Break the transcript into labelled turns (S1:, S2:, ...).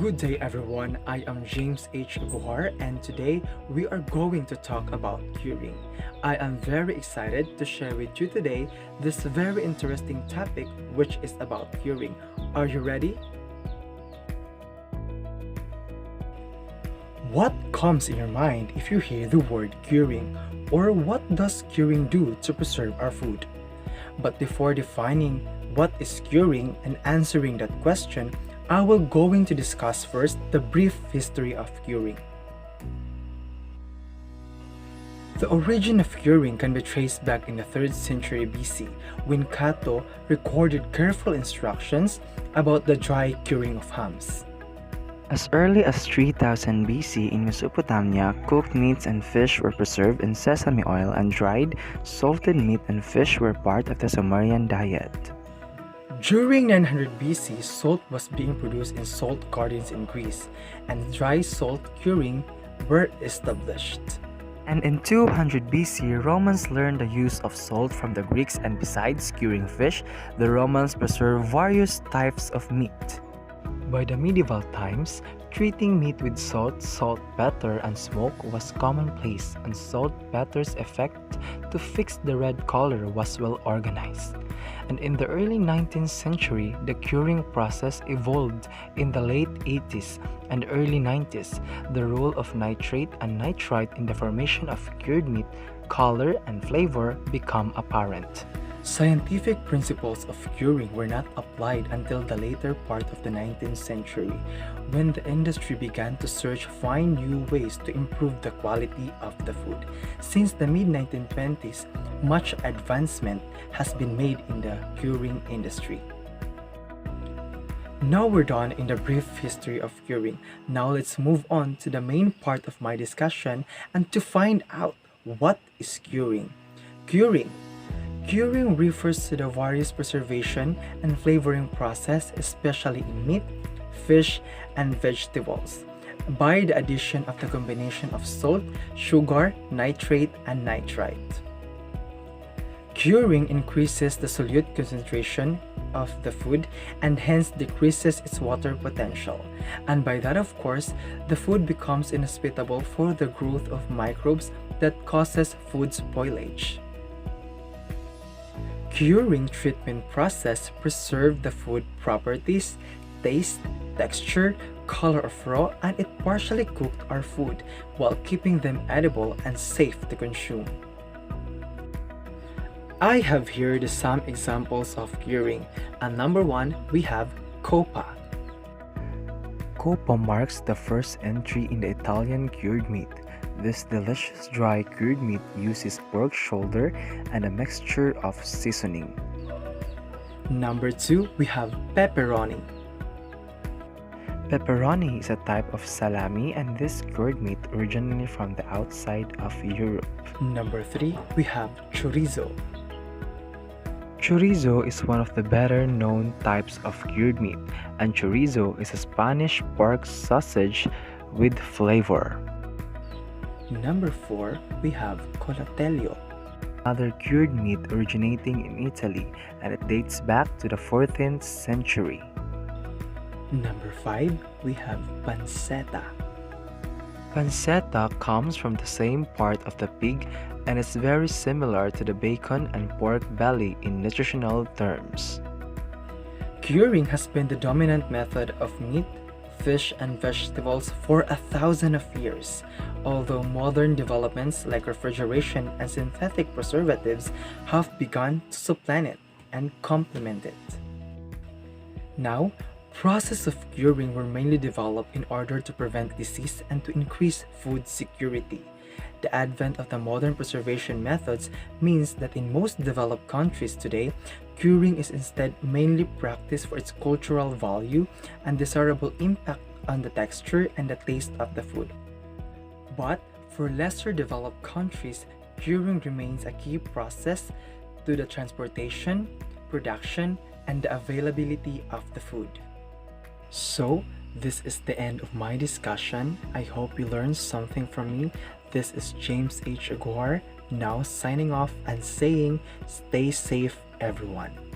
S1: Good day everyone, I am James H. Agujar and today we are going to talk about curing. I am very excited to share with you today this very interesting topic which is about curing. Are you ready? What comes in your mind if you hear the word curing? Or what does curing do to preserve our food? But before defining what is curing and answering that question, I will going to discuss first the brief history of curing. The origin of curing can be traced back in the 3rd century BC when Cato recorded careful instructions about the dry curing of hams.
S2: As early as 3000 BC in Mesopotamia, cooked meats and fish were preserved in sesame oil and dried, salted meat and fish were part of the Sumerian diet.
S1: During 900 BC, salt was being produced in salt gardens in Greece, and dry salt curing were established.
S2: And in 200 BC, Romans learned the use of salt from the Greeks, and besides curing fish, the Romans preserved various types of meat. By the medieval times, treating meat with salt, saltpeter, and smoke was commonplace, and saltpeter's effect to fix the red color was well organized. And in the early 19th century, the curing process evolved. In the late 80s and early 90s, the role of nitrate and nitrite in the formation of cured meat, color, and flavor become apparent.
S1: Scientific principles of curing were not applied until the later part of the 19th century, when the industry began to find new ways to improve the quality of the food. Since the mid-1920s, much advancement has been made in the curing industry. Now we're done in the brief history of curing. Now let's move on to the main part of my discussion and to find out what is curing. Curing refers to the various preservation and flavoring process, especially in meat, fish, and vegetables, by the addition of the combination of salt, sugar, nitrate, and nitrite. Curing increases the solute concentration of the food and hence decreases its water potential. And by that, of course, the food becomes inhospitable for the growth of microbes that causes food spoilage. Curing treatment process preserve the food properties, taste, texture, color of raw, and it partially cooked our food while keeping them edible and safe to consume. I have here some examples of curing, and number 1 we have coppa.
S2: Coppa marks the first entry in the Italian cured meat. This delicious dry cured meat uses pork shoulder and a mixture of seasoning.
S1: Number 2 we have pepperoni.
S2: Pepperoni is a type of salami, and this cured meat originally from the outside of Europe.
S1: Number 3 we have chorizo.
S2: Chorizo is one of the better known types of cured meat, and chorizo is a Spanish pork sausage with flavor.
S1: Number 4 we have colatello.
S2: Another cured meat originating in Italy, and it dates back to the 14th century.
S1: Number 5 we have pancetta.
S2: Pancetta comes from the same part of the pig and is very similar to the bacon and pork belly in nutritional terms.
S1: Curing has been the dominant method of meat, fish, and vegetables for 1,000 years, although modern developments like refrigeration and synthetic preservatives have begun to supplant it and complement it. Now, process of curing were mainly developed in order to prevent disease and to increase food security. The advent of the modern preservation methods means that in most developed countries today, curing is instead mainly practiced for its cultural value and desirable impact on the texture and the taste of the food. But for lesser developed countries, curing remains a key process to the transportation, production, and the availability of the food. So, this is the end of my discussion. I hope you learned something from me. This is James H. Agujar, now signing off and saying, stay safe everyone.